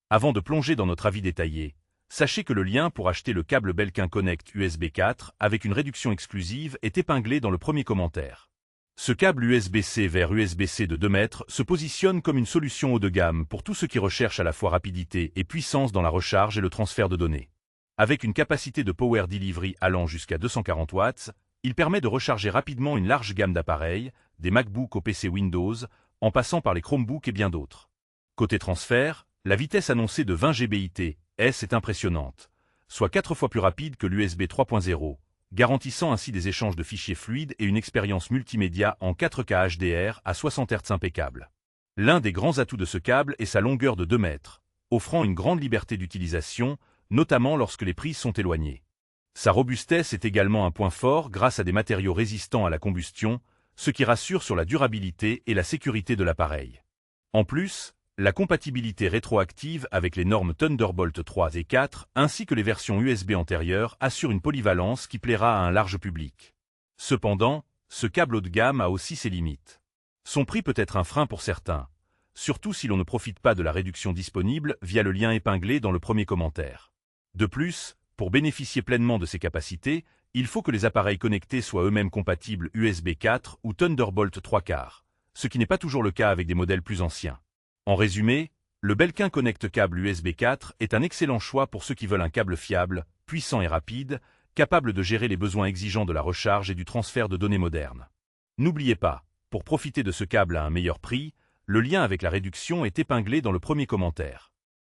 Avant de plonger dans notre avis détaillé, sachez que le lien pour acheter le câble Belkin Connect USB 4 avec une réduction exclusive est épinglé dans le premier commentaire. Ce câble USB-C vers USB-C de 2 mètres se positionne comme une solution haut de gamme pour tous ceux qui recherchent à la fois rapidité et puissance dans la recharge et le transfert de données. Avec une capacité de power delivery allant jusqu'à 240 watts, il permet de recharger rapidement une large gamme d'appareils, des MacBooks au PC Windows, en passant par les Chromebooks et bien d'autres. Côté transfert, la vitesse annoncée de 20 Gbps est impressionnante, soit 4 fois plus rapide que l'USB 3.0, garantissant ainsi des échanges de fichiers fluides et une expérience multimédia en 4K HDR à 60 Hz impeccable. L'un des grands atouts de ce câble est sa longueur de 2 mètres, offrant une grande liberté d'utilisation, notamment lorsque les prises sont éloignées. Sa robustesse est également un point fort grâce à des matériaux résistants à la combustion, ce qui rassure sur la durabilité et la sécurité de l'appareil. En plus, la compatibilité rétroactive avec les normes Thunderbolt 3 et 4 ainsi que les versions USB antérieures assure une polyvalence qui plaira à un large public. Cependant, ce câble haut de gamme a aussi ses limites. Son prix peut être un frein pour certains, surtout si l'on ne profite pas de la réduction disponible via le lien épinglé dans le premier commentaire. De plus, pour bénéficier pleinement de ses capacités, il faut que les appareils connectés soient eux-mêmes compatibles USB 4 ou Thunderbolt 3/4, ce qui n'est pas toujours le cas avec des modèles plus anciens. En résumé, le Belkin Connect câble USB 4 est un excellent choix pour ceux qui veulent un câble fiable, puissant et rapide, capable de gérer les besoins exigeants de la recharge et du transfert de données modernes. N'oubliez pas, pour profiter de ce câble à un meilleur prix, le lien avec la réduction est épinglé dans le premier commentaire.